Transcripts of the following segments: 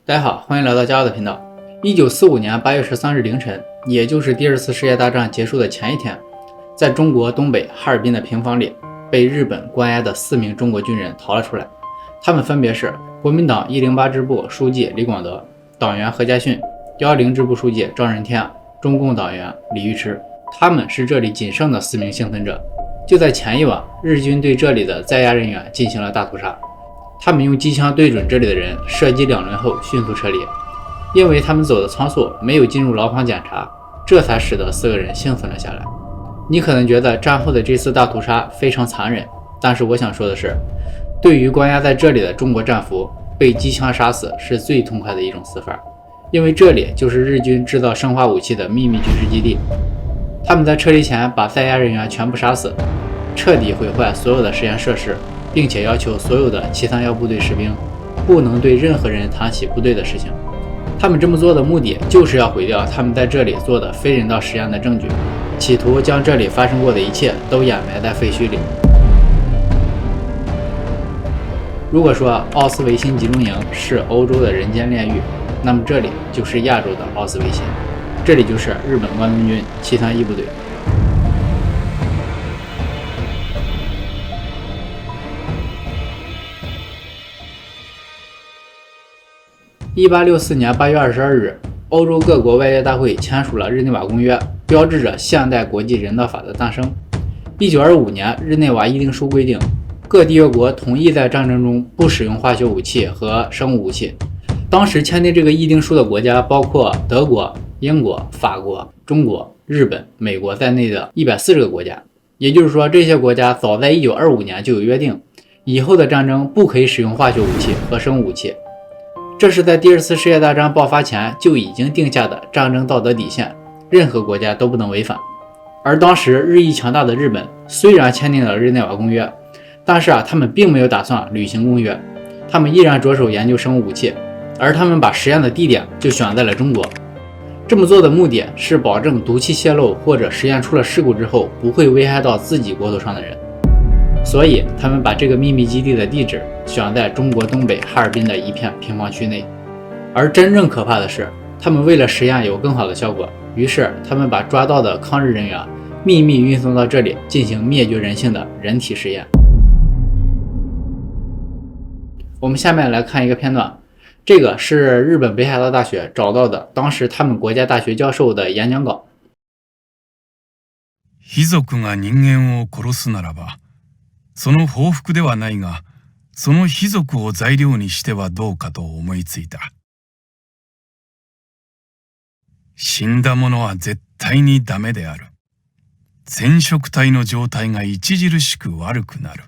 大家好，欢迎来到加奥的频道。1945年8月13日凌晨，也就是第二次世界大战结束的前一天，在中国东北哈尔滨的平房里，被日本关押的4名中国军人逃了出来。他们分别是国民党108支部书记李广德、党员何家训、110支部书记赵仁天、中共党员李玉池。他们是这里仅剩的4名幸存者。就在前一晚，日军对这里的在押人员进行了大屠杀。他们用机枪对准这里的人，射击2轮后迅速撤离。因为他们走的仓促，没有进入牢房检查，这才使得4个人幸存了下来。你可能觉得战后的这次大屠杀非常残忍，但是我想说的是，对于关押在这里的中国战俘，被机枪杀死是最痛快的一种死法，因为这里就是日军制造生化武器的秘密军事基地。他们在撤离前把在押人员全部杀死，彻底毁坏所有的实验设施，并且要求所有的731部队士兵不能对任何人谈起部队的事情。他们这么做的目的就是要毁掉他们在这里做的非人道实验的证据，企图将这里发生过的一切都掩埋在废墟里。如果说奥斯维辛集中营是欧洲的人间炼狱，那么这里就是亚洲的奥斯维辛，这里就是日本关东军731部队。1864年8月22日，欧洲各国外交大会签署了日内瓦公约，标志着现代国际人道法的诞生。1925年，日内瓦议定书规定，各缔约国同意在战争中不使用化学武器和生物武器。当时签订这个议定书的国家包括德国、英国、法国、中国、日本、美国在内的140个国家。也就是说，这些国家早在1925年就有约定，以后的战争不可以使用化学武器和生物武器。这是在第二次世界大战爆发前就已经定下的战争道德底线，任何国家都不能违反。而当时日益强大的日本虽然签订了日内瓦公约，但是他们并没有打算履行公约，他们依然着手研究生物武器，而他们把实验的地点就选在了中国。这么做的目的是保证毒气泄漏或者实验出了事故之后不会危害到自己国土上的人，所以他们把这个秘密基地的地址选在中国东北哈尔滨的一片平房区内。而真正可怕的是，他们为了实验有更好的效果，于是他们把抓到的抗日人员秘密运送到这里进行灭绝人性的人体实验。我们下面来看一个片段，这个是日本北海道大学找到的当时他们国家大学教授的演讲稿。貴族が人間を殺すならば、その報復ではないが、その貴族を材料にしてはどうかと思いついた。死んだ者は絶対にダメである。染色体の状態が著しく悪くなる。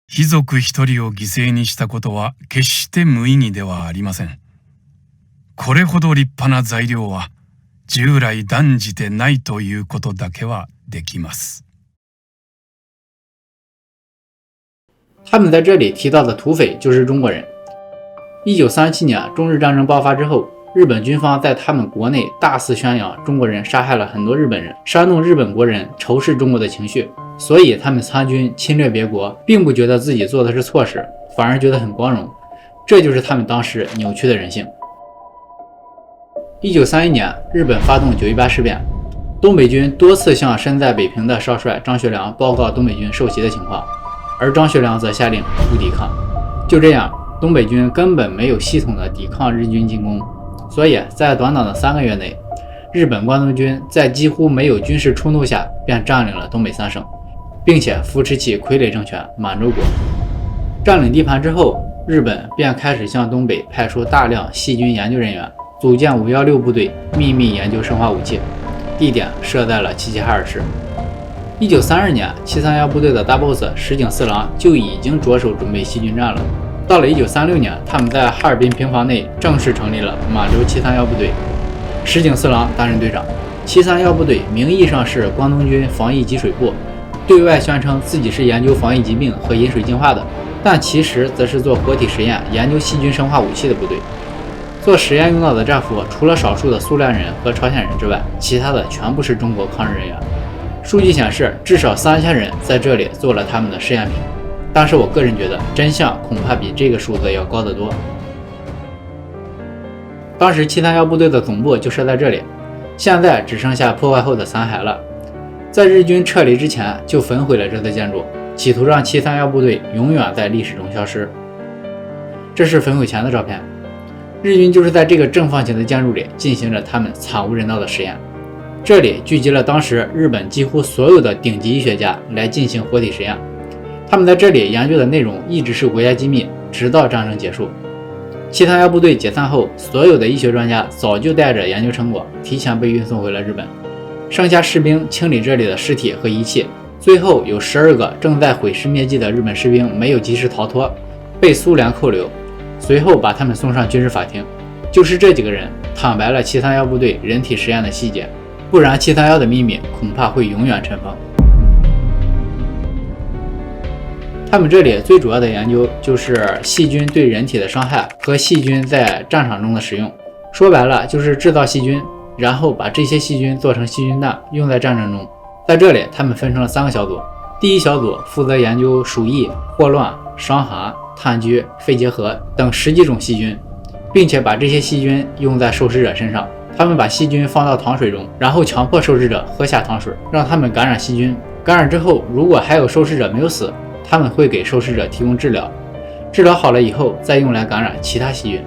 貴族一人を犠牲にしたことは決して無意義ではありません。これほど立派な材料は従来断じてないということだけはできます。他们在这里提到的土匪就是中国人。1937年中日战争爆发之后，日本军方在他们国内大肆宣扬中国人杀害了很多日本人，煽动日本国人仇视中国的情绪，所以他们参军侵略别国，并不觉得自己做的是错事，反而觉得很光荣。这就是他们当时扭曲的人性。1931年，日本发动9·18事变，东北军多次向身在北平的少帅张学良报告东北军受袭的情况，而张学良则下令不抵抗。就这样，东北军根本没有系统的抵抗日军进攻，所以在短短的3个月内，日本关东军在几乎没有军事冲突下便占领了东北3省，并且扶持起傀儡政权满洲国。占领地盘之后，日本便开始向东北派出大量细菌研究人员，组建516部队，秘密研究生化武器，地点设在了齐齐哈尔市。1932年，731部队的大 boss 石井四郎就已经着手准备细菌战了。到了1936年，他们在哈尔滨平房内正式成立了满洲731部队，石井四郎担任队长。731部队名义上是关东军防疫给水部，对外宣称自己是研究防疫疾病和饮水净化的，但其实则是做活体实验、研究细菌生化武器的部队。做实验用到的战俘，除了少数的苏联人和朝鲜人之外，其他的全部是中国抗日人员。数据显示，至少3000人在这里做了他们的试验品。但是我个人觉得真相恐怕比这个数字要高得多。当时731部队的总部就设在这里，现在只剩下破坏后的残骸了。在日军撤离之前就焚毁了这座建筑，企图让731部队永远在历史中消失。这是焚毁前的照片，日军就是在这个正方形的建筑里进行着他们惨无人道的实验。这里聚集了当时日本几乎所有的顶级医学家来进行活体实验，他们在这里研究的内容一直是国家机密，直到战争结束。731部队解散后，所有的医学专家早就带着研究成果提前被运送回了日本，剩下士兵清理这里的尸体和仪器。最后有12个正在毁尸灭迹的日本士兵没有及时逃脱，被苏联扣留，随后把他们送上军事法庭。就是这几个人坦白了731部队人体实验的细节，不然731的秘密恐怕会永远尘封。他们这里最主要的研究就是细菌对人体的伤害和细菌在战场中的使用，说白了就是制造细菌，然后把这些细菌做成细菌弹用在战争中。在这里他们分成了3个小组，第一小组负责研究鼠疫、霍乱、伤寒、炭疽、肺结核等10几种细菌，并且把这些细菌用在受试者身上。他们把细菌放到糖水中，然后强迫受试者喝下糖水，让他们感染细菌。感染之后，如果还有受试者没有死，他们会给受试者提供治疗，治疗好了以后再用来感染其他细菌，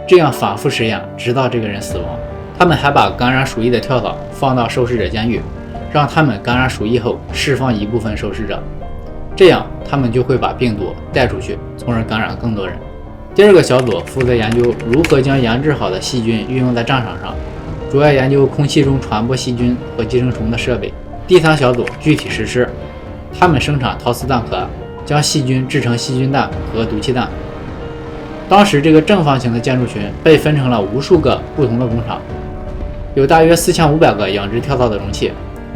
这样反复实验直到这个人死亡。他们还把感染鼠疫的跳蚤放到受试者监狱，让他们感染鼠疫后释放一部分受试者，这样他们就会把病毒带出去，从而感染更多人。第2个小组负责研究如何将研制好的细菌运用在战场上，主要研究空气中传播细菌和寄生虫的设备。第3小组具体实施，他们生产陶瓷弹壳，将细菌制成细菌弹和毒气弹。当时这个正方形的建筑群被分成了无数个不同的工厂，有大约4500个养殖跳蚤的容器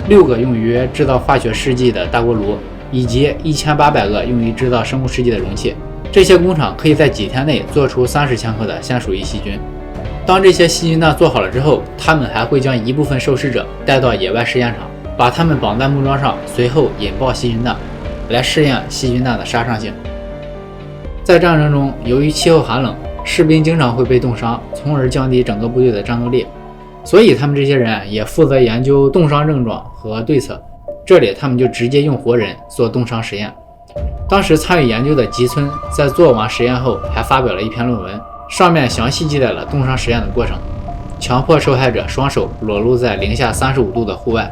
，6个用于制造化学试剂的大锅炉，以及1800个用于制造生物试剂的容器。这些工厂可以在几天内做出30千克的鲜鼠疫细菌。当这些细菌弹做好了之后，他们还会将一部分受试者带到野外实验场，把他们绑在木桩上，随后引爆细菌弹，来试验细菌弹的杀伤性。在战争中，由于气候寒冷，士兵经常会被冻伤，从而降低整个部队的战斗力，所以他们这些人也负责研究冻伤症状和对策。这里他们就直接用活人做冻伤实验。当时参与研究的吉村在做完实验后还发表了一篇论文，上面详细记载了冻伤实验的过程，强迫受害者双手裸露在零下35度的户外，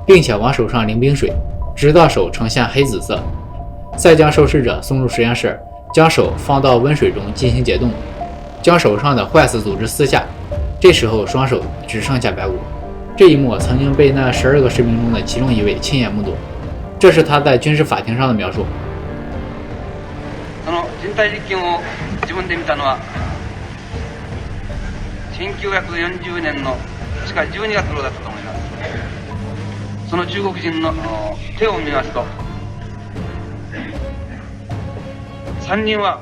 并且往手上淋冰水，直到手呈现黑紫色，再将受试者送入实验室，将手放到温水中进行解冻，将手上的坏死组织撕下，这时候双手只剩下白骨。这一幕曾经被那12个士兵中的其中一位亲眼目睹，这是他在军事法庭上的描述。その人体実験を自分で見たのは1940年の確か12月頃だったと思います。その中国人の手を見ますと、3人は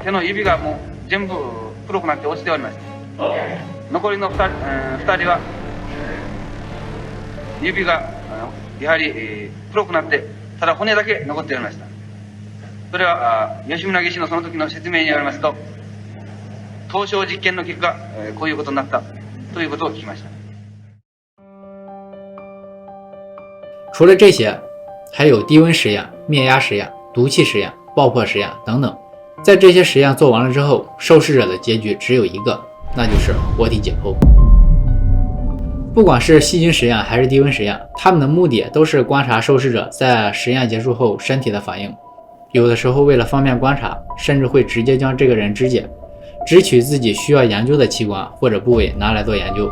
手の指がもう全部黒くなって落ちておりました。残りの2人は指がやはり黒くなってただ骨だけ残っておりました。それは吉村技師のその時の説明によりますと、凍傷実験の結果こういうことになったということを聞きました。除了这些，还有低温实验、灭压实验、毒气实验、爆破实验等等。在这些实验做完了之后，受试者的结局只有一个，那就是活体解剖。不管是细菌实验还是低温实验，他们的目的都是观察受试者在实验结束后身体的反应。有的时候为了方便观察，甚至会直接将这个人肢解，只取自己需要研究的器官或者部位拿来做研究。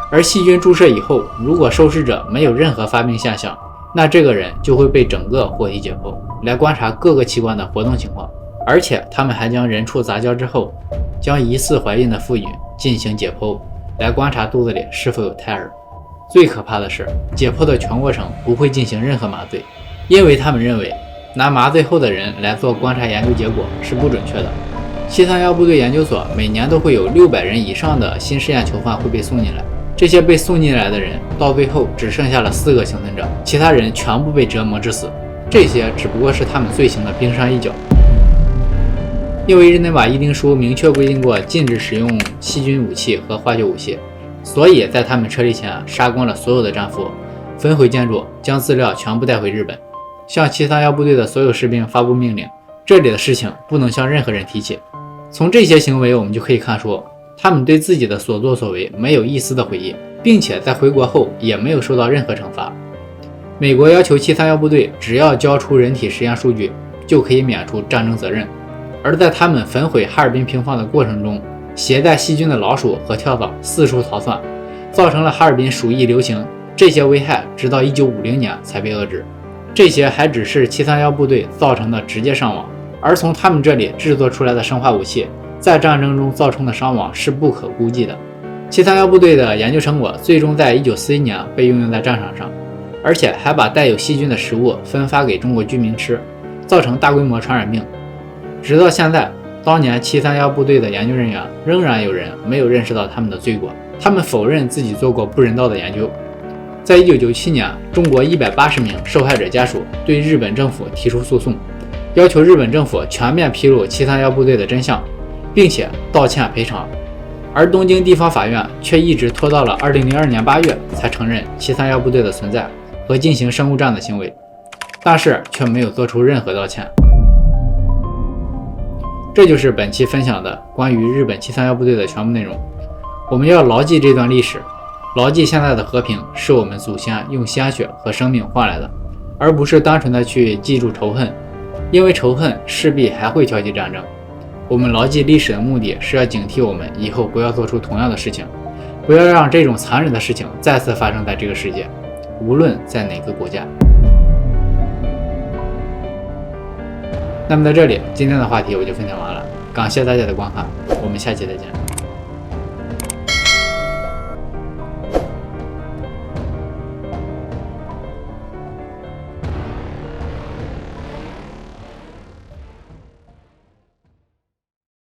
而细菌注射以后，如果受试者没有任何发病现象，那这个人就会被整个活体解剖，来观察各个器官的活动情况。而且他们还将人畜杂交之后，将疑似怀孕的妇女进行解剖，来观察肚子里是否有胎儿。最可怕的是，解剖的全过程不会进行任何麻醉，因为他们认为拿麻醉后的人来做观察研究结果是不准确的。731部队研究所每年都会有600人以上的新试验囚犯会被送进来，这些被送进来的人到最后只剩下了4个幸存者，其他人全部被折磨致死。这些只不过是他们罪行的冰山一角。因为日内瓦议定书明确规定过禁止使用细菌武器和化学武器，所以在他们撤离前杀光了所有的战俘，焚毁建筑，将资料全部带回日本，向731部队的所有士兵发布命令，这里的事情不能向任何人提起。从这些行为我们就可以看出，他们对自己的所作所为没有一丝的悔意，并且在回国后也没有受到任何惩罚。美国要求731部队只要交出人体实验数据就可以免除战争责任，而在他们焚毁哈尔滨平房的过程中，携带细菌的老鼠和跳蚤四处逃窜，造成了哈尔滨鼠疫流行，这些危害直到1950年才被遏制。这些还只是731部队造成的直接伤亡，而从他们这里制作出来的生化武器在战争中造成的伤亡是不可估计的。731部队的研究成果最终在1941年被应用在战场上，而且还把带有细菌的食物分发给中国居民吃，造成大规模传染病。直到现在，当年731部队的研究人员仍然有人没有认识到他们的罪过，他们否认自己做过不人道的研究。在1997年，中国180名受害者家属对日本政府提出诉讼，要求日本政府全面披露731部队的真相，并且道歉赔偿。而东京地方法院却一直拖到了2002年8月才承认731部队的存在和进行生物战的行为，但是却没有做出任何道歉。这就是本期分享的关于日本731部队的全部内容。我们要牢记这段历史，牢记现在的和平是我们祖先用鲜血和生命换来的，而不是单纯的去记住仇恨，因为仇恨势必还会挑起战争。我们牢记历史的目的是要警惕我们以后不要做出同样的事情，不要让这种残忍的事情再次发生在这个世界，无论在哪个国家。那么在这里，今天的话题我就分享完了，感谢大家的观看，我们下期再见。